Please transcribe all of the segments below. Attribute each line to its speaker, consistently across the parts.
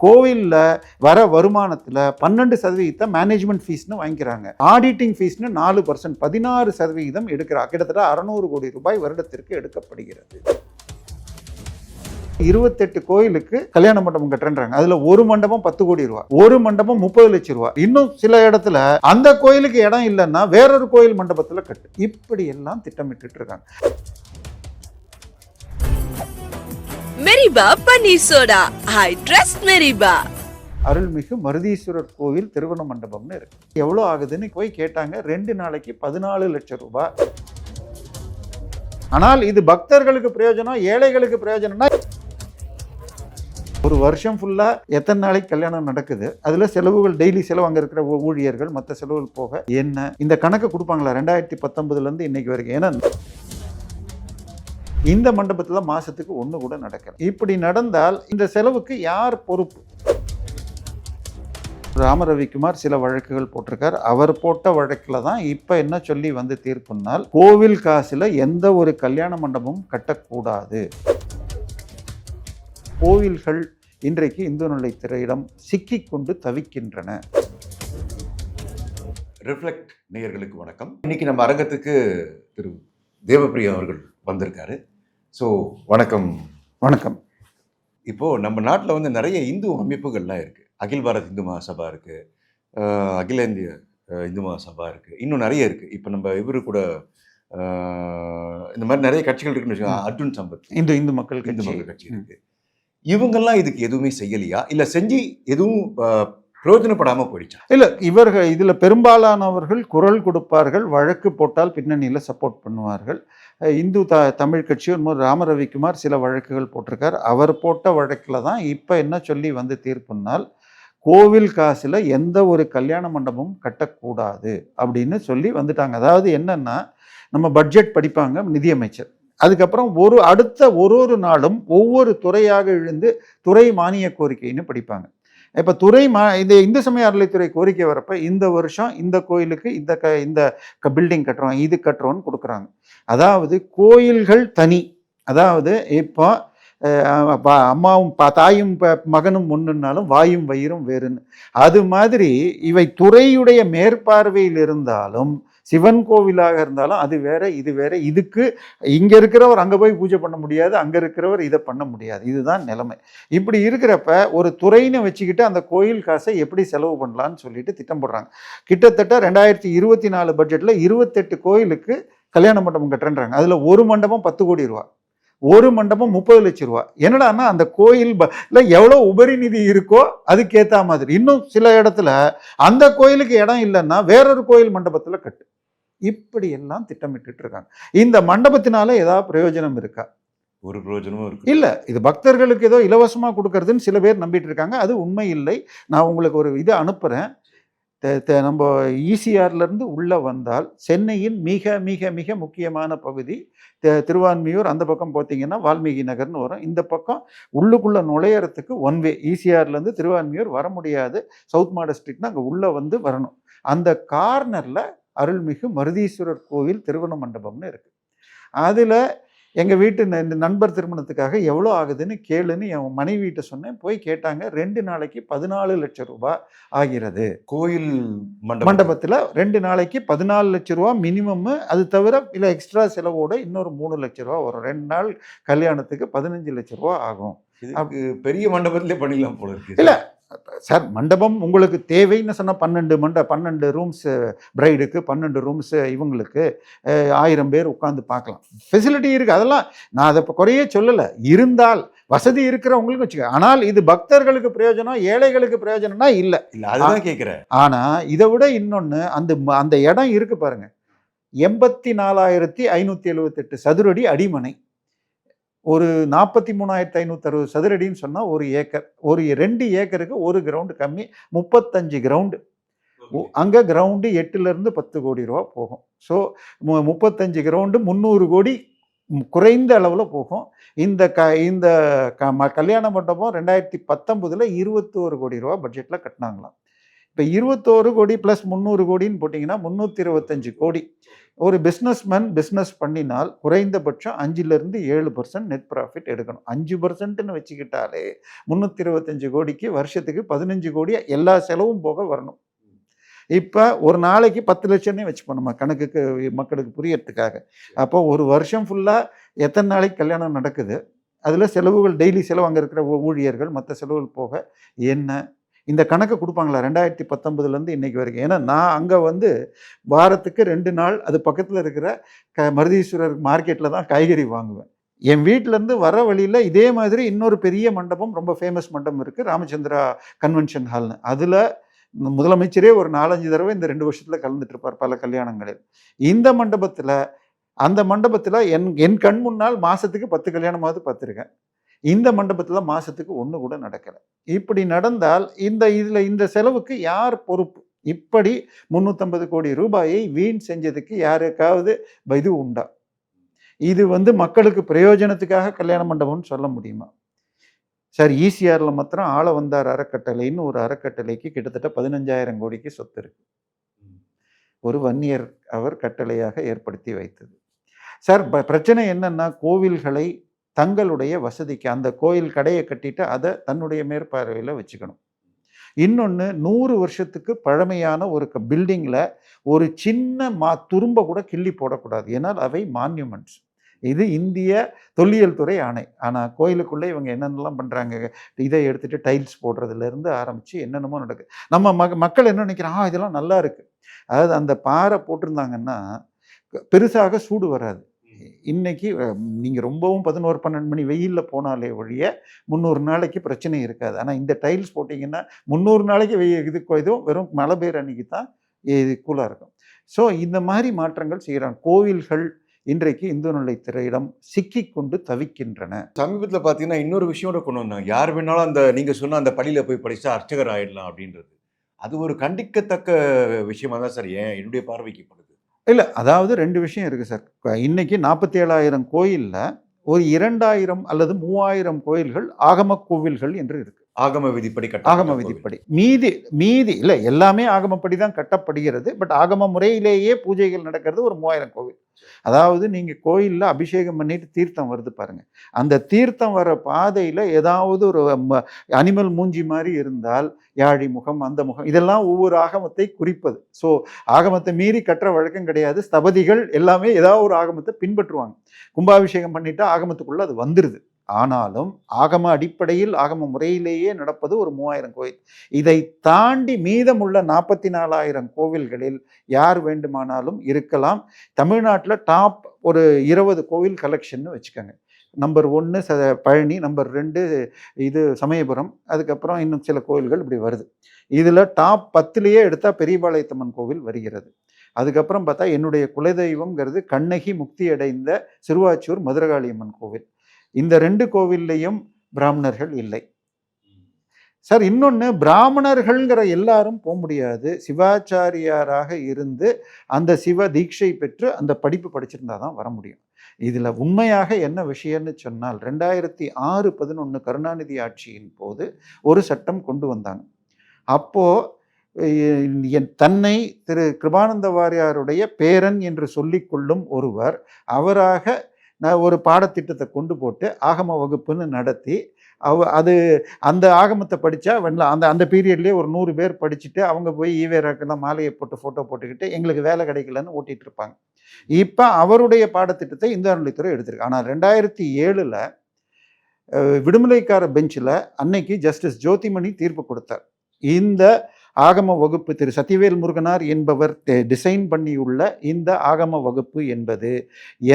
Speaker 1: கோவிலில் வர வருமானத்தில் 12% மேனேஜ்மெண்ட் ஃபீஸ்னு வாங்கிக்கிறாங்க. ஆடிட்டிங் ஃபீஸ்னு 4%, 16% எடுக்கிறாங்க. கிட்டத்தட்ட 600 கோடி ரூபாய் வருடத்திற்கு எடுக்கப்படுகிறது. 28 கோயிலுக்கு கல்யாண மண்டபம் கட்டுறாங்க. அதுல ஒரு மண்டபம் 10 கோடி ரூபாய், ஒரு மண்டபம் 30 லட்சம் ரூபாய். இன்னும் சில இடத்துல அந்த கோயிலுக்கு இடம் இல்லைன்னா வேறொரு கோயில் மண்டபத்துல கட்டு. இப்படி எல்லாம் திட்டமிட்டு இருக்காங்க.
Speaker 2: மெரிபா பன்னீர் சோடா, ஐ ட்ரஸ்ட் மெரிபா.
Speaker 1: அருள்மிகு மருதீஸ்வரர் கோவில் திருவண்ண மண்டபம்னு இருக்கு. எவ்வளவு ஆகுதுன்னு போய் கேட்டாங்க. 2 நாளைக்கு 14 லட்சம் ரூபாய். ஆனால் இது பக்தர்களுக்கு பிரயோஜனம், ஏழைகளுக்கு பிரயோஜனம்னா ஒரு வருஷம் ஃபுல்லா எத்தனை நாளைக்கு கல்யாணம் நடக்குது, அதுல செலவுகள் டெய்லி செலவு, அங்க இருக்கிற ஊழியர்கள் மற்ற செலவுகள் போக என்ன இந்த கணக்கு கொடுப்பாங்களா 2019 இருந்து இன்னைக்கு வரைக்கும்? ஏன்னா இந்த மண்டபத்துல மாசத்துக்கு ஒண்ணு கூட நடக்கல. இப்படி நடந்தால் இந்த செலவுக்கு யார் பொறுப்பு? ராமரவிக்குமார் சில வழக்குகள் போட்டிருக்கார். அவர் போட்ட வழக்கில் தான் இப்ப என்ன சொல்லி வந்து தீர்ப்புனால், கோவில் காசுல எந்த ஒரு கல்யாண மண்டபமும் கட்டக்கூடாது. கோவில்கள் இன்றைக்கு இந்து நிலையத்திடம் சிக்கிக் கொண்டு தவிக்கின்றன.
Speaker 3: ரிஃப்ளெக்ட் நேயர்களுக்கு வணக்கம். இன்னைக்கு நம்ம அரங்கத்துக்கு திரு தேவப்பிரியா அவர்கள் வந்திருக்காரு. ஸோ வணக்கம்.
Speaker 1: வணக்கம்.
Speaker 3: இப்போ நம்ம நாட்டில் வந்து நிறைய இந்து அமைப்புகள்லாம் இருக்கு. அகில் பாரத் இந்து மகாசபா இருக்கு, அகில இந்திய இந்து மகாசபா இருக்கு, இன்னும் நிறைய இருக்கு. இப்போ நம்ம இவரு கூட இந்த மாதிரி நிறைய கட்சிகள் இருக்குன்னு வச்சுக்கோங்க. அர்ஜுன் சம்பத்
Speaker 1: இந்து மக்கள்
Speaker 3: கட்சி இருக்கு. இவங்கெல்லாம் இதுக்கு எதுவுமே செய்யலையா, இல்லை செஞ்சு எதுவும் பிரயோஜனப்படாம போயிடுச்சா?
Speaker 1: இல்லை, இவர்கள் இதுல பெரும்பாலானவர்கள் குரல் கொடுப்பார்கள், வழக்கு போட்டால் பின்னணியில் சப்போர்ட் பண்ணுவார்கள். இந்து தமிழ் கட்சி ராமரவிக்குமார் சில வழக்குகள் போட்டிருக்கார். அவர் போட்ட வழக்கில் தான் இப்போ என்ன சொல்லி வந்து தீர்ப்புனால், கோவில் காசுல எந்த ஒரு கல்யாண மண்டபமும் கட்டக்கூடாது அப்படின்னு சொல்லி வந்துட்டாங்க. அதாவது என்னன்னா, நம்ம பட்ஜெட் படிப்பாங்க நிதியமைச்சர், அதுக்கப்புறம் அடுத்த ஒரு நாளும் ஒவ்வொரு துறையாக இழுந்து துறை மானிய கோரிக்கைன்னு படிப்பாங்க. இப்போ இந்த இந்து சமய அறநிலைத்துறை கோரிக்கை வரப்ப இந்த வருஷம் இந்த கோயிலுக்கு இந்த பில்டிங் கட்டுறோம், இது கட்டுறோன்னு கொடுக்குறாங்க. அதாவது கோயில்கள் தனி, அதாவது இப்போ அம்மாவும் தாயும் மகனும் ஒன்றுனாலும் வாயும் வயிறும் வேறுன்னு, அது மாதிரி இவை துறையுடைய மேற்பார்வையில் இருந்தாலும், சிவன் கோவிலாக இருந்தாலும் அது வேற இது வேற. இதுக்கு இங்க இருக்கிறவர் அங்க போய் பூஜை பண்ண முடியாது, அங்க இருக்கிறவர் இதை பண்ண முடியாது. இதுதான் நிலைமை. இப்படி இருக்கிறப்ப ஒரு துறையினை வச்சுக்கிட்டு அந்த கோயில் காசை எப்படி செலவு பண்ணலான்னு சொல்லிட்டு திட்டம் போடுறாங்க. கிட்டத்தட்ட 2024 பட்ஜெட்ல 28 கோயிலுக்கு கல்யாண மண்டபம் கட்டுறாங்க. அதுல ஒரு மண்டபம் 10 கோடி ரூபாய், ஒரு மண்டபம் 30 லட்சம் ரூபாய். என்னடான்னா அந்த கோயில் எவ்வளவு உபரி நிதி இருக்கோ அதுக்கேற்ற மாதிரி. இன்னும் சில இடத்துல அந்த கோயிலுக்கு இடம் இல்லைன்னா வேறொரு கோயில் மண்டபத்துல கட்டு. இப்படி எல்லாம் திட்டமிட்டு இருக்காங்க. இந்த மண்டபத்தினால ஏதாவது பிரயோஜனம் இருக்கா?
Speaker 3: ஒரு பிரயோஜனமும் இருக்கு
Speaker 1: இல்ல. இது பக்தர்களுக்கு ஏதோ இலவசமா கொடுக்கறதுன்னு சில பேர் நம்பிட்டு இருக்காங்க. அது உண்மை இல்லை. நான் உங்களுக்கு ஒரு இதை அனுப்புறேன். நம்ம ஈசிஆர்ல இருந்து உள்ள வந்தால் சென்னையின் மிக மிக மிக முக்கியமான பகுதி திருவான்மியூர். அந்த பக்கம் பார்த்தீங்கன்னா வால்மீகி நகர்னு வரும். இந்த பக்கம் உள்ளுக்குள்ள நுழையறதுக்கு ஒன்வே. ஈசிஆர்ல இருந்து திருவான்மியூர் வர முடியாது. சவுத் மாட ஸ்ட்ரீட்னா அங்கே உள்ள வந்து வரணும். அந்த கார்னர்ல அருள்மிகு மருதீஸ்வரர் கோவில் திருவண்ண மண்டபம்னு இருக்கு. அதுல எங்க வீட்டு நண்பர் திருமணத்துக்காக எவ்வளோ ஆகுதுன்னு கேளுன்னு என் மனைவிட்ட சொன்னேன். போய் கேட்டாங்க. 2 நாளைக்கு 14 லட்சம் ரூபாய் ஆகிறது.
Speaker 3: கோயில்
Speaker 1: மண்டபத்தில் 2 நாளைக்கு 14 லட்சம் ரூபா மினிமம். அது தவிர இல்லை எக்ஸ்ட்ரா செலவோட இன்னொரு 3 லட்சம் ரூபா வரும். 2 நாள் கல்யாணத்துக்கு 15 லட்சம் ரூபா ஆகும்.
Speaker 3: பெரிய மண்டபத்திலே பண்ணிடலாம் போல இருக்கு.
Speaker 1: இல்லை சார், மண்டபம் உங்களுக்கு தேவைன்னு சொன்னால் 12 ரூம்ஸ் பிரைடுக்கு, 12 ரூம்ஸ் இவங்களுக்கு 1000 பேர் உட்காந்து பார்க்கலாம். ஃபெசிலிட்டி இருக்குது. அதெல்லாம் நான் அதை இப்போ குறையே சொல்லலை. இருந்தால் வசதி இருக்கிறவங்களுக்கு வச்சுக்க. ஆனால் இது பக்தர்களுக்கு பிரயோஜனம், ஏழைகளுக்கு பிரயோஜனம்னா இல்லை.
Speaker 3: அதுதான் கேட்குறேன்.
Speaker 1: ஆனால் இதை விட இன்னொன்று, அந்த இடம் இருக்கு பாருங்க. 84,578 சதுரடி அடிமனை. ஒரு 43,560 சதுரடின்னு சொன்னால் 1 ஏக்கர். 2 ஏக்கருக்கு 1 கிரவுண்டு கம்மி, 35 கிரவுண்டு. அங்கே கிரவுண்டு 8லேருந்து 10 கோடி ரூபா போகும். ஸோ 35 கிரவுண்டு 300 கோடி குறைந்த அளவில் போகும். இந்த கல்யாண மண்டபம் 2019 21 கோடி ரூபா பட்ஜெட்டில் கட்டினாங்களாம். இப்போ 21 கோடி ப்ளஸ் 300 கோடின்னு போட்டிங்கன்னா 325 கோடி. ஒரு பிஸ்னஸ்மேன் பிஸ்னஸ் பண்ணினால் குறைந்தபட்சம் 5% 7% நெட் ப்ராஃபிட் எடுக்கணும். 5%ன்னு வச்சுக்கிட்டாலே 325 கோடிக்கு வருஷத்துக்கு 15 கோடி எல்லா செலவும் போக வரணும். இப்போ ஒரு நாளைக்கு 10 லட்சம்னே வச்சுப்போம் நம்ம கணக்குக்கு மக்களுக்கு புரியறதுக்காக. அப்போ ஒரு வருஷம் ஃபுல்லாக எத்தனை நாளைக்கு கல்யாணம் நடக்குது, அதில் செலவுகள் டெய்லி செலவு அங்கே இருக்கிற ஊழியர்கள் மற்ற செலவுகள் போக என்ன இந்த கணக்கு கொடுப்பாங்களா 2019லேருந்து இன்னைக்கு வரைக்கும்? ஏன்னா நான் அங்கே வந்து வாரத்துக்கு 2 நாள் அது பக்கத்தில் இருக்கிற மருதீஸ்வரர் மார்க்கெட்டில் தான் காய்கறி வாங்குவேன். என் வீட்டிலேருந்து வர வழியில் இதே மாதிரி இன்னொரு பெரிய மண்டபம், ரொம்ப ஃபேமஸ் மண்டபம் இருக்குது, ராமச்சந்திரா கன்வென்ஷன் ஹால்னு. அதில் முதலமைச்சரே ஒரு 4-5 தடவை இந்த 2 வருஷத்தில் கலந்துட்டு இருப்பார் பல கல்யாணங்களில். இந்த மண்டபத்தில் அந்த மண்டபத்தில் என் கண் முன்னால் மாதத்துக்கு 10 கல்யாணமாவது பார்த்துருக்கேன். இந்த மண்டபத்தில் மாதத்துக்கு 1 கூட நடக்கலை. இப்படி நடந்தால் இந்த செலவுக்கு யார் பொறுப்பு? இப்படி 350 கோடி ரூபாயை வீண் செஞ்சதுக்கு யாருக்காவது இது உண்டா? இது வந்து மக்களுக்கு பிரயோஜனத்துக்காக கல்யாண மண்டபம்னு சொல்ல முடியுமா? சார், ஈசிஆரில் மாத்திரம் ஆள வந்தார் அறக்கட்டளைன்னு ஒரு அறக்கட்டளைக்கு கிட்டத்தட்ட 15,000 கோடிக்கு சொத்து இருக்கு. ஒரு வன்னியர் அவர் கட்டளையாக ஏற்படுத்தி வைத்தது. சார், பிரச்சனை என்னன்னா, கோவில்களை தங்களுடைய வசதிக்கு அந்த கோயில் கடையை கட்டிட்டு அதை தன்னுடைய மேற்பார்வையில் வச்சுக்கணும். இன்னொன்று, 100 வருஷத்துக்கு பழமையான ஒரு பில்டிங்கில் ஒரு சின்ன துரும்ப கூட கிள்ளி போடக்கூடாது. ஏன்னால் அவை மான்யூமெண்ட்ஸ். இது இந்திய தொல்லியல் துறை ஆணை. ஆனால் கோயிலுக்குள்ளே இவங்க என்னென்னலாம் பண்ணுறாங்க, இதை எடுத்துகிட்டு டைல்ஸ் போடுறதுலேருந்து ஆரம்பித்து என்னென்னமோ நடக்குது. நம்ம மக்கள் என்ன நினைக்கிறாங்க, இதெல்லாம் நல்லா இருக்குது. அதாவது அந்த பாறை போட்டிருந்தாங்கன்னா பெருசாக சூடு வராது. இன்னைக்கு நீங்கள் ரொம்பவும் 11-12 மணி வெயிலில் போனாலே ஒழிய 300 நாளைக்கு பிரச்சனை இருக்காது. ஆனால் இந்த டைல்ஸ் போட்டிங்கன்னா 300 நாளைக்கு இதுவும் வெறும் மழை பெய்கிற அன்னைக்கு தான் இது கூலாக இருக்கும். ஸோ இந்த மாதிரி மாற்றங்கள் செய்கிறாங்க. கோவில்கள் இன்றைக்கு இந்து நிலையத்திடம் சிக்கி கொண்டு தவிக்கின்றன.
Speaker 3: சமீபத்தில் பார்த்தீங்கன்னா இன்னொரு விஷயம் கூட கொண்டு வந்தாங்க. யார் வேணாலும் அந்த நீங்கள் சொன்ன அந்த பள்ளியில் போய் படித்தா அர்ச்சகர் ஆகிடலாம் அப்படின்றது. அது ஒரு கண்டிக்கத்தக்க விஷயமா தான் சார் என்னுடைய பார்வைக்கு படுது.
Speaker 1: இல்லை, அதாவது 2 விஷயம் இருக்குது சார். இன்னைக்கு 47,000 கோயிலில் ஒரு 2,000 அல்லது 3,000 கோயில்கள் ஆகம கோவில்கள் என்று இருக்கு.
Speaker 3: ஆகம விதிப்படி
Speaker 1: ஆகம விதிப்படி மீதி இல்லை, எல்லாமே ஆகமப்படி தான் கட்டப்படுகிறது. பட் ஆகம முறையிலேயே பூஜைகள் நடக்கிறது ஒரு 3,000 கோவில். அதாவது நீங்கள் கோயிலில் அபிஷேகம் பண்ணிட்டு தீர்த்தம் வருது பாருங்க, அந்த தீர்த்தம் வர பாதையில் ஏதாவது ஒரு அனிமல் மூஞ்சி மாதிரி இருந்தால் யாழி முகம், அந்த முகம், இதெல்லாம் ஒவ்வொரு ஆகமத்தை குறிப்பது. ஸோ ஆகமத்தை மீறி கட்டுற வழக்கம் கிடையாது. ஸ்தபதிகள் எல்லாமே ஏதாவது ஒரு ஆகமத்தை பின்பற்றுவாங்க. கும்பாபிஷேகம் பண்ணிட்டா ஆகமத்துக்குள்ள அது வந்துடுது. ஆனாலும் ஆகம அடிப்படையில் ஆகம முறையிலேயே நடப்பது ஒரு 3,000 கோயில். இதை தாண்டி மீதமுள்ள 44,000 கோவில்களில் யார் வேண்டுமானாலும் இருக்கலாம். தமிழ்நாட்டில் டாப் ஒரு 20 கோவில் கலெக்ஷன் வச்சுக்கோங்க. நம்பர் 1 பழனி, நம்பர் 2 இது சமயபுரம், அதுக்கப்புறம் இன்னும் சில கோவில்கள் இப்படி வருது. இதில் டாப் 10லேயே எடுத்தால் பெரியபாளையத்தம்மன் கோவில் வருகிறது. அதுக்கப்புறம் பார்த்தா என்னுடைய குலதெய்வம்ங்கிறது கண்ணகி முக்தி அடைந்த சிறுவாச்சூர் மதுரகாளியம்மன் கோவில். இந்த 2 கோவில்லையும் பிராமணர்கள் இல்லை சார். இன்னொன்று, பிராமணர்கள்ங்கிற எல்லாரும் போக முடியாது. சிவாச்சாரியாராக இருந்து அந்த சிவ தீட்சை பெற்று அந்த படிப்பு படிச்சிருந்தா தான் வர முடியும். இதில் உண்மையாக என்ன விஷயம்னு சொன்னால், 2006-11 கருணாநிதி ஆட்சியின் போது ஒரு சட்டம் கொண்டு வந்தாங்க. அப்போது தன்னை திரு கிருபானந்த வாரியாருடைய பேரன் என்று சொல்லிக்கொள்ளும் ஒருவர் அவராக ஒரு பாடத்திட்டத்தை கொண்டு போட்டு ஆகம வகுப்புன்னு நடத்தி அந்த ஆகமத்தை படித்தா அந்த பீரியட்லேயே ஒரு 100 பேர் படிச்சுட்டு அவங்க போய் ஈவேராக்கெல்லாம் மாலையை போட்டு ஃபோட்டோ போட்டுக்கிட்டு எங்களுக்கு வேலை கிடைக்கலன்னு ஓட்டிகிட்டு இருப்பாங்க. இப்போ அவருடைய பாடத்திட்டத்தை இந்து அறநிலையத்துறை எடுத்திருக்கு. ஆனால் 2007 விடுதலைக்கார பெஞ்சில் அன்னைக்கு ஜஸ்டிஸ் ஜோதிமணி தீர்ப்பு கொடுத்தார். இந்த ஆகம வகுப்பு திரு சத்தியவேல் முருகனார் என்பவர் டிசைன் பண்ணியுள்ள இந்த ஆகம வகுப்பு என்பது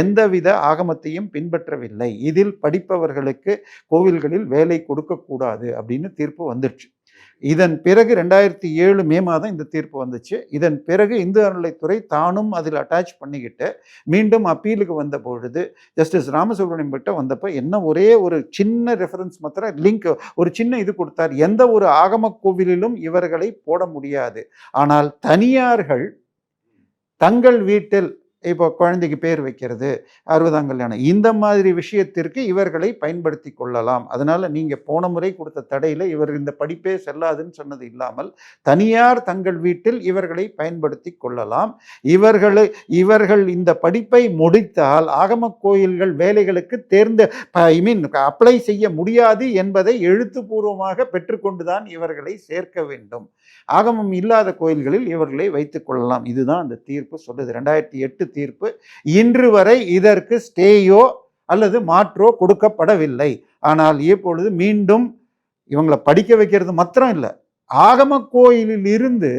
Speaker 1: எந்தவித ஆகமத்தையும் பின்பற்றவில்லை. இதில் படிப்பவர்களுக்கு கோவில்களில் வேலை கொடுக்கக்கூடாது அப்படின்னு தீர்ப்பு வந்துடுச்சு. இதன் பிறகு 2007 மே மாதம் இந்த தீர்ப்பு வந்துச்சு. இதன் பிறகு இந்து அறநிலையத்துறை தானும் அதில் அட்டாச் பண்ணிக்கிட்டு மீண்டும் அப்பீலுக்கு வந்த பொழுது ஜஸ்டிஸ் ராமசுப்ரமணியம் கிட்ட வந்தப்போ என்ன ஒரே ஒரு சின்ன ரெஃபரன்ஸ் மாத்திரம் லிங்க் ஒரு சின்ன இது கொடுத்தார். எந்த ஒரு ஆகம கோவிலிலும் இவர்களை போட முடியாது. ஆனால் தனியார்கள் தங்கள் வீட்டில் இப்போ குழந்தைக்கு பேர் வைக்கிறது, 60ஆம் கல்யாணம், இந்த மாதிரி விஷயத்திற்கு இவர்களை பயன்படுத்தி கொள்ளலாம். அதனால நீங்க போன முறை கொடுத்த தடையில இவர் இந்த படிப்பே செல்லாதுன்னு சொன்னது இல்லாமல், தனியார் தங்கள் வீட்டில் இவர்களை பயன்படுத்தி கொள்ளலாம். இவர்கள் இந்த படிப்பை முடித்தால் ஆகம கோயில்கள் வேலைகளுக்கு அப்ளை செய்ய முடியாது என்பதை எழுத்துப்பூர்வமாக பெற்றுக்கொண்டுதான் இவர்களை சேர்க்க வேண்டும். ஆகமம் இல்லாத கோயில்களில் இவர்களை வைத்துக் கொள்ளலாம். இதுதான் அந்த தீர்ப்பு சொல்லுது. 2008 தீர்ப்பு. இன்று வரை இதற்கு ஸ்டேயோ அல்லது மாற்றோ கொடுக்கப்படவில்லை. ஆனால் இப்பொழுது மீண்டும் இவங்களை படிக்க வைக்கிறது மாத்திரம் இல்லை, ஆகம கோயிலில் இருந்து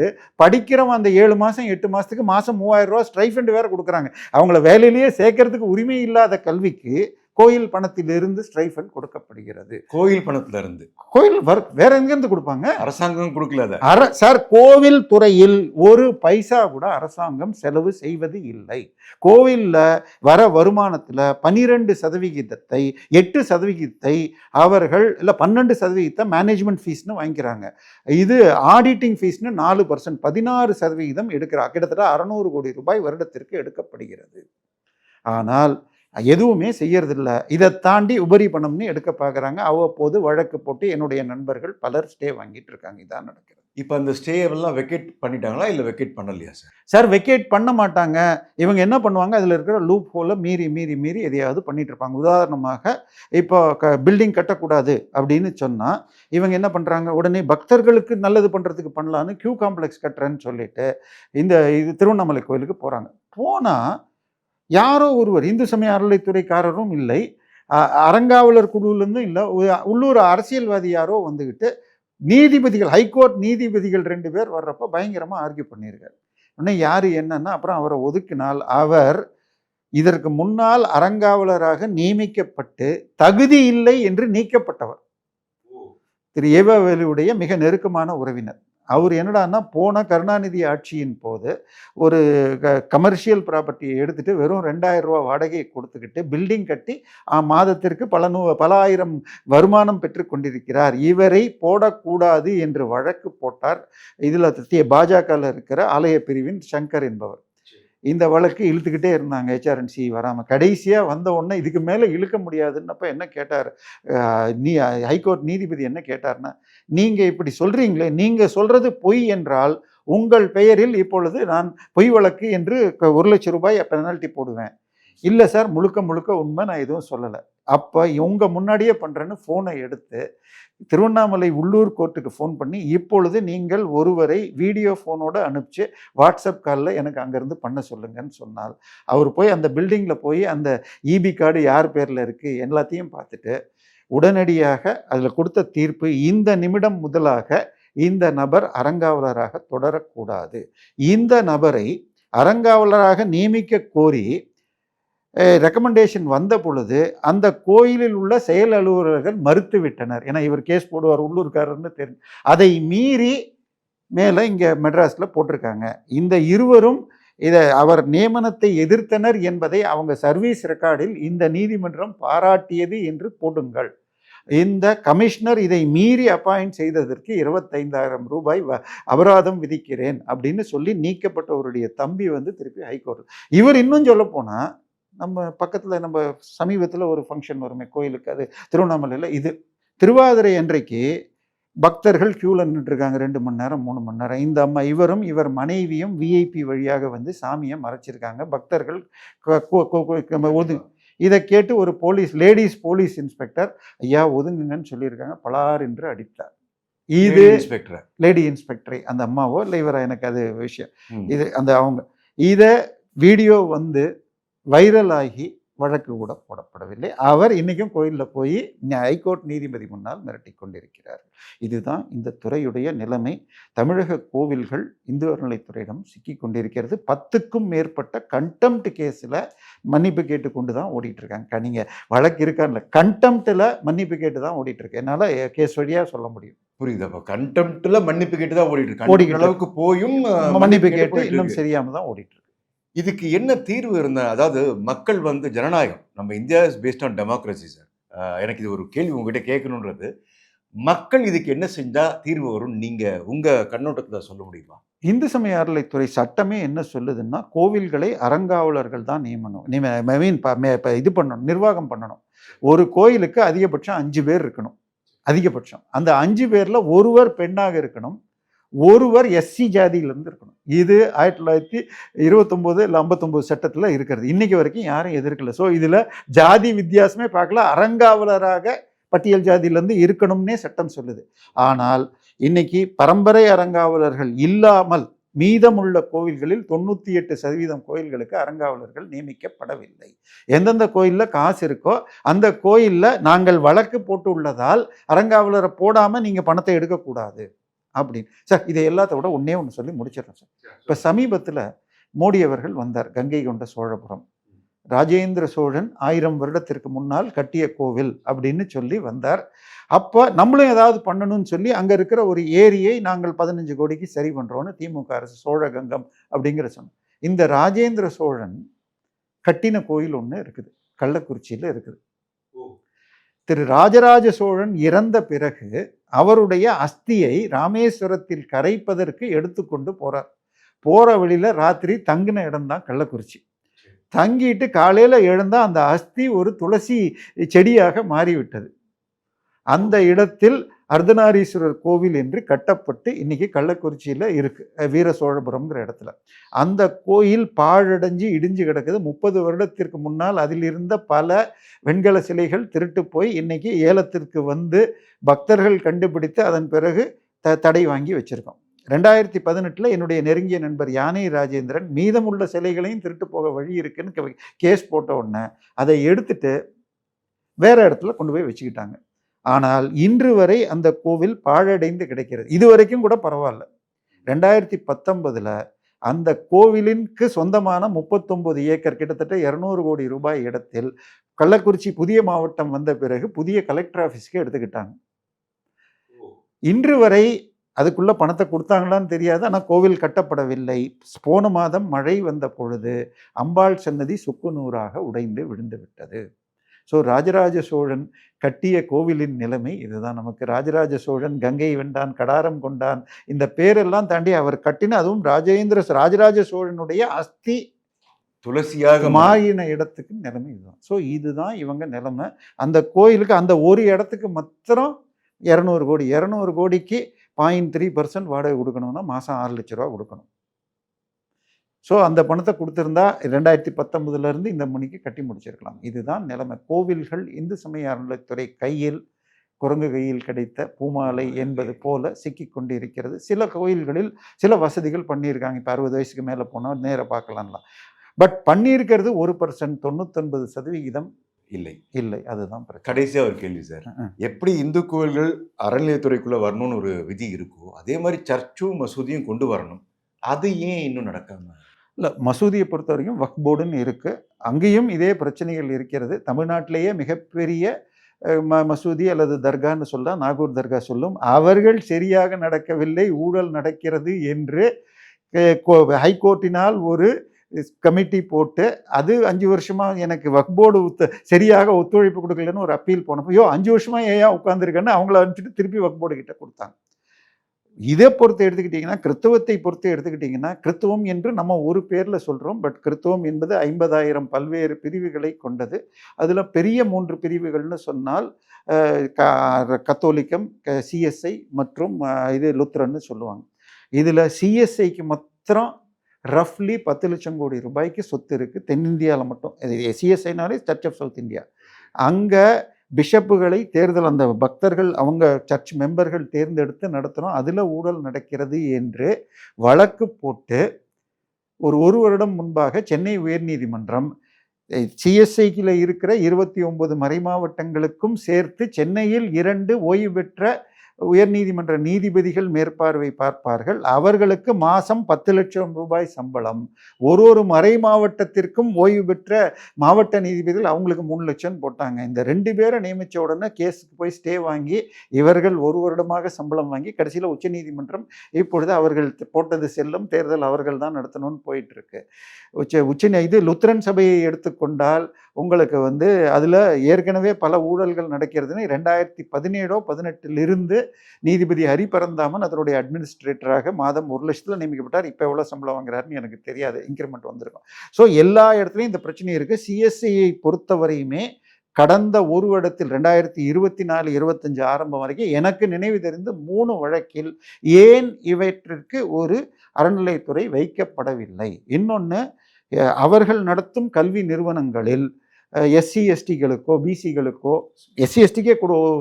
Speaker 1: படிக்கிறவன் அந்த 7 மாதம் 8 மாதத்துக்கு மாதம் 3000 ரூபா ஸ்ட்ரைஃபண்ட் வேற கொடுக்குறாங்க. அவங்கள வேலையிலேயே சேர்க்கறதுக்கு உரிமை இல்லாத கல்விக்கு கோயில் பணத்திலிருந்து ஸ்ட்ரைஃபண்ட் கொடுக்கப்படுகிறது.
Speaker 3: கோயில் பணத்துல இருந்து
Speaker 1: கோயில் வேற எங்கிருந்து கொடுப்பாங்க?
Speaker 3: அரசாங்கம் கொடுக்கல.
Speaker 1: சார், கோவில் துறையில் ஒரு பைசா கூட அரசாங்கம் செலவு செய்வது இல்லை. கோவில்ல வர வருமானத்துல 12% 8% அவர்கள் இல்ல 12% மேனேஜ்மெண்ட் ஃபீஸ்னு வாங்கிக்கிறாங்க. இது ஆடிட்டிங் ஃபீஸ்னு 4%, 16% எடுக்கிறாங்க. கிட்டத்தட்ட 600 கோடி ரூபாய் வருடத்திற்கு எடுக்கப்படுகிறது. ஆனால் எதுவுமே செய்யறதில்ல. இதை தாண்டி உபரி பணம்னு எடுக்க பார்க்குறாங்க. அவ்வப்போது வழக்கு போட்டு என்னுடைய நண்பர்கள் பலர் ஸ்டே வாங்கிட்டு இருக்காங்க. இதான் நடக்கிறது.
Speaker 3: இப்போ அந்த ஸ்டே எல்லாம் வெக்கேட் பண்ணிட்டாங்களா இல்லை வெக்கேட் பண்ணலையா சார்?
Speaker 1: சார், வெக்கேட் பண்ண மாட்டாங்க. இவங்க என்ன பண்ணுவாங்க, அதில் இருக்கிற லூப் ஹோலை மீறி எதையாவது பண்ணிட்டு இருப்பாங்க. உதாரணமாக இப்போ பில்டிங் கட்டக்கூடாது அப்படின்னு சொன்னால் இவங்க என்ன பண்ணுறாங்க, உடனே பக்தர்களுக்கு நல்லது பண்ணுறதுக்கு பண்ணலான்னு கியூ காம்ப்ளெக்ஸ் கட்டுறேன்னு சொல்லிட்டு இது திருவண்ணாமலை கோயிலுக்கு போகிறாங்க. போனால் யாரோ ஒருவர், இந்து சமய அறநிலைத்துறைக்காரரும் இல்லை, அறங்காவலர் குழுவிலிருந்தும் இல்லை, உள்ளூர் அரசியல்வாதி யாரோ வந்துக்கிட்டு நீதிபதிகள், ஹைகோர்ட் நீதிபதிகள் 2 பேர் வர்றப்போ பயங்கரமாக ஆர்கியூ பண்ணியிருக்காரு. உடனே யார் என்னன்னா அப்புறம் அவரை ஒதுக்கினால் அவர் இதற்கு முன்னால் அறங்காவலராக நியமிக்கப்பட்டு தகுதி இல்லை என்று நீக்கப்பட்டவர். திரு ஏவவேலுடைய மிக நெருக்கமான உறவினர். அவர் என்னடான்னா போன கருணாநிதி ஆட்சியின் போது ஒரு கமர்ஷியல் ப்ராப்பர்ட்டியை எடுத்துகிட்டு வெறும் 2000 ரூபா வாடகையை கொடுத்துக்கிட்டு பில்டிங் கட்டி மாதத்திற்கு பல ஆயிரம் வருமானம் பெற்று கொண்டிருக்கிறார். இவரை போடக்கூடாது என்று வழக்கு போட்டார். இதில் பாஜகவில் இருக்கிற ஆலய பிரிவின் சங்கர் என்பவர். இந்த வழக்கு இழுத்துக்கிட்டே இருந்தாங்க, ஹெச்ஆர்என்சி வராமல். கடைசியாக வந்த உடனே இதுக்கு மேலே இழுக்க முடியாதுன்னப்ப என்ன கேட்டார், ஹைகோர்ட் நீதிபதி என்ன கேட்டார்னா, நீங்கள் இப்படி சொல்கிறீங்களே, நீங்கள் சொல்கிறது பொய் என்றால் உங்கள் பெயரில் இப்பொழுது நான் பொய் வழக்கு என்று 1,00,000 ரூபாய் பெனால்ட்டி போடுவேன். இல்லை சார், முழுக்க உண்மை, நான் எதுவும் சொல்லலை. அப்போ இவங்க முன்னாடியே பண்ணுறேன்னு ஃபோனை எடுத்து திருவண்ணாமலை உள்ளூர் கோர்ட்டுக்கு ஃபோன் பண்ணி, இப்பொழுது நீங்கள் ஒருவரை வீடியோ ஃபோனோடு அனுப்பிச்சு வாட்ஸ்அப் காலில் எனக்கு அங்கேருந்து பண்ண சொல்லுங்கன்னு சொன்னால், அவர் போய் அந்த பில்டிங்கில் போய் அந்த இபி கார்டு யார் பேரில் இருக்குது எல்லாத்தையும் பார்த்துட்டு உடனடியாக அதில் கொடுத்த தீர்ப்பு, இந்த நிமிடம் முதலாக இந்த நபர் அறங்காவலராக தொடரக்கூடாது. இந்த நபரை அறங்காவலராக நியமிக்க கோரி ரெக்கமெண்டேஷன் வந்த பொழுது அந்த கோயிலில் உள்ள செயல் அலுவலர்கள் மறுத்து விட்டனர். ஏன்னா இவர் கேஸ் போடுவார், உள்ளூர்காரர்னு தெரியும். அதை மீறி மேலே இங்கே மெட்ராஸில் போட்டிருக்காங்க. இந்த இருவரும் அவர் நியமனத்தை எதிர்த்தனர் என்பதை அவங்க சர்வீஸ் ரெக்கார்டில் இந்த நீதிமன்றம் பாராட்டியது என்று போடுங்கள். இந்த கமிஷனர் இதை மீறி அப்பாயிண்ட் செய்ததற்கு 25,000 ரூபாய் அபராதம் விதிக்கிறேன் அப்படின்னு சொல்லி நீக்கப்பட்டவருடைய தம்பி திருப்பி ஹைகோர்ட். இவர் இன்னும் சொல்ல போனால், நம்ம பக்கத்தில் நம்ம சமீபத்தில் ஒரு ஃபங்க்ஷன் வருமே கோயிலுக்கு, அது திருவண்ணாமலையில், இது திருவாதிரை அன்றைக்கு பக்தர்கள் க்யூவில் நின்றுருக்காங்க 2 மணி நேரம் 3 மணி நேரம். இந்த அம்மா இவர் மனைவியும் விஐபி வழியாக சாமியை மறைச்சிருக்காங்க. பக்தர்கள் இதை கேட்டு ஒரு லேடிஸ் போலீஸ் இன்ஸ்பெக்டர் ஐயா ஒதுங்குங்கன்னு சொல்லியிருக்காங்க. பலார் என்று அடித்தார். இது லேடி இன்ஸ்பெக்டரை, அந்த அம்மாவோ இல்லை இவரா, எனக்கு அது விஷயம். இது அவங்க இதை வீடியோ வைரல் ஆகி வழக்கு கூட போடப்படவில்லை. அவர் இன்னைக்கும் கோயிலில் போய் ஹைகோர்ட் நீதிபதி முன்னால் மிரட்டி கொண்டிருக்கிறார். இதுதான் இந்த துறையுடைய நிலைமை. தமிழக கோவில்கள் இந்து அறநிலைத்துறையிடம் சிக்கி கொண்டிருக்கிறது. 10க்கும் மேற்பட்ட கண்டெம்ட் கேஸில் மன்னிப்பு கேட்டு கொண்டு தான் ஓடிட்டு இருக்காங்க. நீங்கள் வழக்கு இருக்கான்ல, கண்டெம்ட்டில் மன்னிப்பு கேட்டு தான் ஓடிட்டு இருக்கு. என்னால் கேஸ் வழியாக சொல்ல முடியும்.
Speaker 3: புரியுது. அப்போ கண்டெம்ட்டில் மன்னிப்பு கேட்டு தான் ஓடிட்டு இருக்கு. அளவுக்கு போயும்
Speaker 1: மன்னிப்பு கேட்டு இன்னும் சரியாமல் தான் ஓடிட்டு இருக்கு.
Speaker 3: இதுக்கு என்ன தீர்வு இருந்தால், அதாவது மக்கள் ஜனநாயகம், நம்ம India is based on democracy sir. எனக்கு இது ஒரு கேள்வி உங்ககிட்ட கேட்கணுன்றது, மக்கள் இதுக்கு என்ன செஞ்சா தீர்வு வரும் நீங்க உங்க கண்ணோட்டத்துல சொல்ல முடியுமா?
Speaker 1: இந்து சமய அறநிலைத்துறை சட்டமே என்ன சொல்லுதுன்னா, கோவில்களை அறங்காவலர்கள் தான் நியமனம். இது பண்ணணும், நிர்வாகம் பண்ணணும். ஒரு கோயிலுக்கு அதிகபட்சம் 5 பேர் இருக்கணும். அதிகபட்சம். அந்த 5 பேர்ல ஒருவர் பெண்ணாக இருக்கணும். ஒருவர் எஸ்சி ஜாதியிலிருந்து இருக்கணும். இது 1929 இல்ல 59 சட்டத்துல இருக்கிறது. இன்னைக்கு வரைக்கும் யாரும் எதிர்க்கல. ஸோ இதுல ஜாதி வித்தியாசமே பார்க்கல. அறங்காவலராக பட்டியல் ஜாதியிலிருந்து இருக்கணும்னே சட்டம் சொல்லுது. ஆனால் இன்னைக்கு பரம்பரை அறங்காவலர்கள் இல்லாமல் மீதமுள்ள கோவில்களில் 98% கோயில்களுக்கு அறங்காவலர்கள் நியமிக்கப்படவில்லை. எந்தெந்த கோயில்ல காசு இருக்கோ அந்த கோயில்ல நாங்கள் வழக்கு போட்டு உள்ளதால் அறங்காவலரை போடாம நீங்க பணத்தை எடுக்கக்கூடாது அப்படின்னு. சார் இதை எல்லாத்த விட ஒன்னே ஒன்று சொல்லி முடிச்சிடறேன் சார். இப்போ சமீபத்தில் மோடி அவர்கள் வந்தார். கங்கை கொண்ட சோழபுரம் ராஜேந்திர சோழன் 1000 வருடத்திற்கு முன்னால் கட்டிய கோவில் அப்படின்னு சொல்லி வந்தார். அப்போ நம்மளும் ஏதாவது பண்ணணும்னு சொல்லி அங்கே இருக்கிற ஒரு ஏரியை நாங்கள் 15 கோடிக்கு சரி பண்ணுறோன்னு திமுக அரசு சோழகங்கம் அப்படிங்கிற சொன்னோம். இந்த ராஜேந்திர சோழன் கட்டின கோயில் ஒன்று இருக்குது, கள்ளக்குறிச்சியில் இருக்குது. திரு ராஜராஜ சோழன் இறந்த பிறகு அவருடைய அஸ்தியை ராமேஸ்வரத்தில் கரைப்பதற்கு எடுத்துக்கொண்டு போறார். போற வழியில ராத்திரி தங்கின இடம்தான் கள்ளக்குறிச்சி. தங்கிட்டு காலையில எழுந்தா அந்த அஸ்தி ஒரு துளசி செடியாக மாறிவிட்டது. அந்த இடத்தில் அர்த்தநாரீஸ்வரர் கோவில் என்று கட்டப்பட்டு இன்னைக்கு கள்ளக்குறிச்சியில் இருக்கு, வீர சோழபுரம்ங்கிற இடத்துல. அந்த கோயில் பாழடைஞ்சு இடிஞ்சு கிடக்குது. 30 வருடத்திற்கு முன்னால் அதில் இருந்த பல வெண்கல சிலைகள் திருட்டு போய் இன்னைக்கு ஏலத்திற்கு வந்து பக்தர்கள் கண்டுபிடித்து அதன் பிறகு தடை வாங்கி வச்சிருக்கோம். 2018 என்னுடைய நெருங்கிய நண்பர் யானை ராஜேந்திரன் மீதமுள்ள சிலைகளையும் திருட்டு போக வழி இருக்குன்னு கேஸ் போட்ட உடனே அதை எடுத்துட்டு வேற இடத்துல கொண்டு போய் வச்சுக்கிட்டாங்க. ஆனால் இன்று வரை அந்த கோவில் பாழடைந்து கிடைக்கிறது. இது வரைக்கும் கூட பரவாயில்ல. 2019 அந்த கோவிலிற்கு சொந்தமான 39 ஏக்கர் கிட்டத்தட்ட 200 கோடி ரூபாய் இடத்தில் கள்ளக்குறிச்சி புதிய மாவட்டம் வந்த பிறகு புதிய கலெக்டர் ஆஃபீஸ்க்கு எடுத்துக்கிட்டாங்க. இன்று வரை அதுக்குள்ள பணத்தை கொடுத்தாங்களான்னு தெரியாது. ஆனால் கோவில் கட்டப்படவில்லை. போன மாதம் மழை வந்த பொழுது அம்பாள் சன்னதி சுக்குநூறாக உடைந்து விழுந்து விட்டது. ஸோ ராஜராஜ சோழன் கட்டிய கோவிலின் நிலைமை இதுதான். நமக்கு ராஜராஜ சோழன் கங்கை வென்றான், கடாரம் கொண்டான், இந்த பேரெல்லாம் தாண்டி அவர் கட்டின, அதுவும் ராஜராஜ சோழனுடைய அஸ்தி
Speaker 3: துளசியாக
Speaker 1: மாறின இடத்துக்கு நிலைமை இதுதான். ஸோ இதுதான் இவங்க நிலைமை. அந்த கோயிலுக்கு அந்த ஒரு இடத்துக்கு மாத்திரம் 200 கோடி, 200 கோடிக்கு 0.3% வாடகை கொடுக்கணும்னா மாதம் 6 லட்ச ரூபா கொடுக்கணும். ஸோ அந்த பணத்தை கொடுத்துருந்தா 2019 இந்த மணிக்கு கட்டி முடிச்சிருக்கலாம். இதுதான் நிலைமை. கோவில்கள் இந்து சமய அறநிலைத்துறை கையில் குரங்கு கையில் கிடைத்த பூமாலை என்பது போல சிக்கி கொண்டு இருக்கிறது. சில கோயில்களில் சில வசதிகள் பண்ணியிருக்காங்க. இப்போ 60 வயசுக்கு மேலே போனால் நேராக பார்க்கலாம்லாம். பட் பண்ணியிருக்கிறது 1%, 99% இல்லை. அதுதான் பிரச்சனை.
Speaker 3: கடைசியாக ஒரு கேள்வி சார். எப்படி இந்து கோயில்கள் அறநிலையத்துறைக்குள்ள வரணும்னு ஒரு விதி இருக்கோ அதே மாதிரி சர்ச்சும் மசூதியும் கொண்டு வரணும். அது ஏன் இன்னும் நடக்காம?
Speaker 1: இல்லை, மசூதியை பொறுத்த வரைக்கும் வக்ஃப் போர்டுன்னு இருக்குது. அங்கேயும் இதே பிரச்சனைகள் இருக்கிறது. தமிழ்நாட்டிலேயே மிகப்பெரிய மசூதி அல்லது தர்கான்னு சொல்ல நாகூர் தர்கா சொல்லும். அவர்கள் சரியாக நடக்கவில்லை, ஊழல் நடக்கிறது என்று ஹைகோர்ட்டினால் ஒரு கமிட்டி போட்டு அது 5 வருஷமா எனக்கு வக்ஃப் போர்டு சரியாக ஒத்துழைப்பு கொடுக்கலன்னு ஒரு அப்பீல் போனப்போ 5 வருஷமா ஏன் உட்காந்துருக்கேன்னு அவங்கள அனுப்பிச்சிட்டு திருப்பி வக்ஃப் போர்டு கிட்ட கொடுத்தாங்க. இதை பொறுத்து எடுத்துக்கிட்டிங்கன்னா, கிறித்துவத்தை பொறுத்து எடுத்துக்கிட்டிங்கன்னா, கிறித்துவம் என்று நம்ம ஒரு பேரில் சொல்கிறோம். பட் கிறித்துவம் என்பது 50,000 பல்வேறு பிரிவுகளை கொண்டது. அதில் பெரிய 3 பிரிவுகள்னு சொன்னால் கத்தோலிக்கம், சிஎஸ்ஐ மற்றும் இது லுத்ரன்னு சொல்லுவாங்க. இதில் சிஎஸ்ஐக்கு மாத்திரம் ரஃப்லி 10 லட்சம் கோடி ரூபாய்க்கு சொத்து இருக்குது தென்னிந்தியாவில் மட்டும். சிஎஸ்ஐனாலே சர்ச் ஆஃப் சவுத் இந்தியா. அங்கே பிஷப்புகளை தேர்தல் அந்த பக்தர்கள் அவங்க சர்ச் மெம்பர்கள் தேர்ந்தெடுத்து நடத்துகிறோம், அதில் ஊழல் நடக்கிறது என்று வழக்கு போட்டு ஒரு வருடம் முன்பாக சென்னை உயர்நீதிமன்றம் சிஎஸ்ஐக்கில் இருக்கிற 29 மறைமாவட்டங்களுக்கும் சேர்த்து சென்னையில் 2 ஓய்வு பெற்ற உயர்நீதிமன்ற நீதிபதிகள் மேற்பார்வை பார்ப்பார்கள். அவர்களுக்கு மாதம் 10 லட்சம் ரூபாய் சம்பளம். ஒரு மறை மாவட்டத்திற்கும் ஓய்வு பெற்ற மாவட்ட நீதிபதிகள் அவங்களுக்கு 3 லட்சம் போட்டாங்க. இந்த 2 பேரை நியமித்த உடனே கேஸுக்கு போய் ஸ்டே வாங்கி இவர்கள் 1 வருடமாக சம்பளம் வாங்கி கடைசியில் உச்சநீதிமன்றம் இப்பொழுது அவர்கள் போட்டது செல்லும், தேர்தல் அவர்கள் தான் நடத்தணும்னு போயிட்டு இருக்கு. இது லுத்ரன் சபையை எடுத்துக்கொண்டால் உங்களுக்கு வந்து அதில் ஏற்கனவே பல ஊழல்கள் நடக்கிறதுன்னு 2017 18 நீதிபதி ஹரி பரந்தாமன் அதனுடைய அட்மினிஸ்ட்ரேட்டராக மாதம் 1,00,000 நியமிக்கப்பட்டார். இப்போ எவ்வளோ சம்பளம் வாங்குறாருன்னு எனக்கு தெரியாது, இன்க்ரிமெண்ட் வந்திருக்கும். ஸோ எல்லா இடத்துலையும் இந்த பிரச்சனை இருக்குது. சிஎஸ்ஐயை பொறுத்தவரையுமே கடந்த ஒரு வருடத்தில் 2024-25 ஆரம்பம் வரைக்கும் எனக்கு நினைவு தெரிந்து 3 வழக்கில் ஏன் இவற்றிற்கு ஒரு அறநிலைத்துறை வைக்கப்படவில்லை. இன்னொன்று, அவர்கள் நடத்தும் கல்வி நிறுவனங்களில் எஸ்சி எஸ்டிகளுக்கோ பிசிகளுக்கோ எஸ்சி எஸ்டிக்கே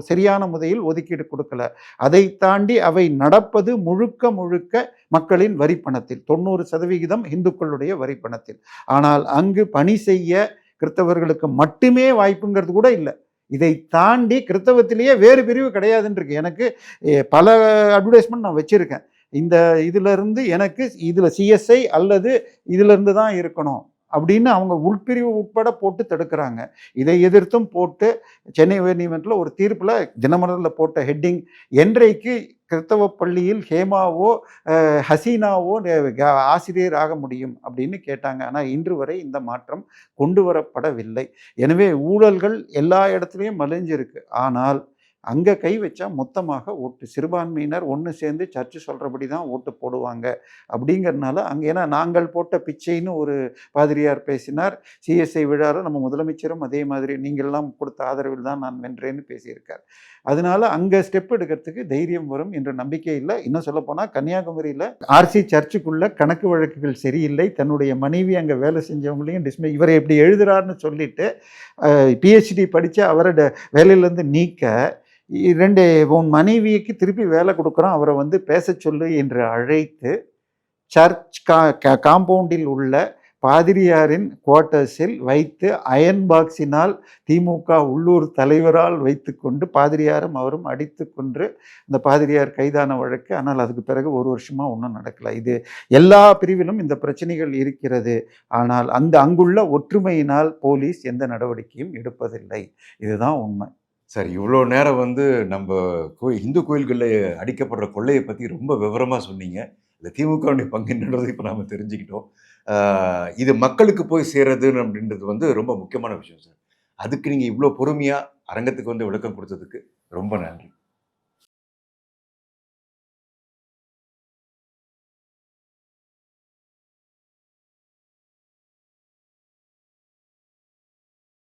Speaker 1: சரியான முறையில் ஒதுக்கீடு கொடுக்கல. அதை தாண்டி அவை நடப்பது முழுக்க முழுக்க மக்களின் வரிப்பணத்தில், 90% இந்துக்களுடைய வரிப்பணத்தில். ஆனால் அங்கு பணி செய்ய கிறித்தவர்களுக்கு மட்டுமே வாய்ப்புங்கிறது கூட இல்லை. இதை தாண்டி கிறித்தவத்திலேயே வேறு பிரிவு கிடையாதுன்னு இருக்கு. எனக்கு பல அட்வர்டைஸ்மெண்ட் நான் வச்சிருக்கேன். இந்த இதிலிருந்து எனக்கு இதில் சிஎஸ்ஐ அல்லது இதிலிருந்து தான் இருக்கணும் அப்படின்னு அவங்க உள்பிரிவு உட்பட போட்டு தடுக்கிறாங்க. இதை எதிர்த்தும் போட்டு சென்னை உயர்நீதிமன்றத்தில் ஒரு தீர்ப்பில் தினமலரில் போட்ட ஹெட்டிங், என்றைக்கு கிறித்தவ பள்ளியில் ஹேமாவோ ஹசீனாவோ ஆசிரியர் ஆக முடியும் அப்படின்னு கேட்டாங்க. ஆனால் இன்று வரை இந்த மாற்றம் கொண்டு வரப்படவில்லை. எனவே ஊழல்கள் எல்லா இடத்துலையும் மலிஞ்சிருக்கு. ஆனால் அங்கே கை வச்சா மொத்தமாக ஓட்டு, சிறுபான்மையினர் ஒன்று சேர்ந்து சர்ச்சு சொல்கிறபடி தான் ஓட்டு போடுவாங்க அப்படிங்கிறதுனால அங்கே, ஏன்னா நாங்கள் போட்ட பிச்சைன்னு ஒரு பாதிரியார் பேசினார். சிஎஸ்ஐ விழாவில் நம்ம முதலமைச்சரும் அதே மாதிரி நீங்கள்லாம் கொடுத்த ஆதரவில் தான் நான் வென்றேன்னு பேசியிருக்கார். அதனால அங்கே ஸ்டெப் எடுக்கிறதுக்கு தைரியம் வரும் என்ற நம்பிக்கை இல்லை. இன்னும் சொல்லப்போனால் கன்னியாகுமரியில் ஆர்சி சர்ச்சுக்குள்ள கணக்கு வழக்குகள் சரியில்லை, தன்னுடைய மனைவி அங்கே வேலை செஞ்சவங்களையும் இவரை எப்படி எழுதுறாருன்னு சொல்லிட்டு பிஹெச்டி படித்து அவரோட வேலையிலேருந்து நீக்க, உன் மனைவிக்கு திருப்பி வேலை கொடுக்குறோம், அவரை வந்து பேச சொல்லு என்று அழைத்து சர்ச் காம்பவுண்டில் உள்ள பாதிரியாரின் குவார்ட்டர்ஸில் வைத்து அயன் பாக்ஸினால் திமுக உள்ளூர் தலைவரால் வைத்து கொண்டு பாதிரியாரும் அவரும் அடித்து கொன்று இந்த பாதிரியார் கைதான வழக்கு. ஆனால் அதுக்கு பிறகு 1 வருஷமாக ஒன்றும் நடக்கலை. இது எல்லா பிரிவிலும் இந்த பிரச்சனைகள் இருக்கிறது. ஆனால் அங்குள்ள ஒற்றுமையினால் போலீஸ் எந்த நடவடிக்கையும் எடுப்பதில்லை. இதுதான் உண்மை.
Speaker 3: சரி, இவ்வளோ நேரம் வந்து நம்ம இந்து கோயில்களில் அடிக்கப்படுற கொள்ளையை பற்றி ரொம்ப விவரமாக சொன்னீங்க. இந்த திமுகவுடைய பங்கு என்னன்றது இப்போ நாம் தெரிஞ்சுக்கிட்டோம். இது மக்களுக்கு போய் சேர்றது அப்படின்றது வந்து ரொம்ப முக்கியமான விஷயம் சார். அதுக்கு நீங்கள் இவ்வளோ பொறுமையாக அரங்கத்துக்கு வந்து விளக்கம் கொடுத்ததுக்கு ரொம்ப நன்றி.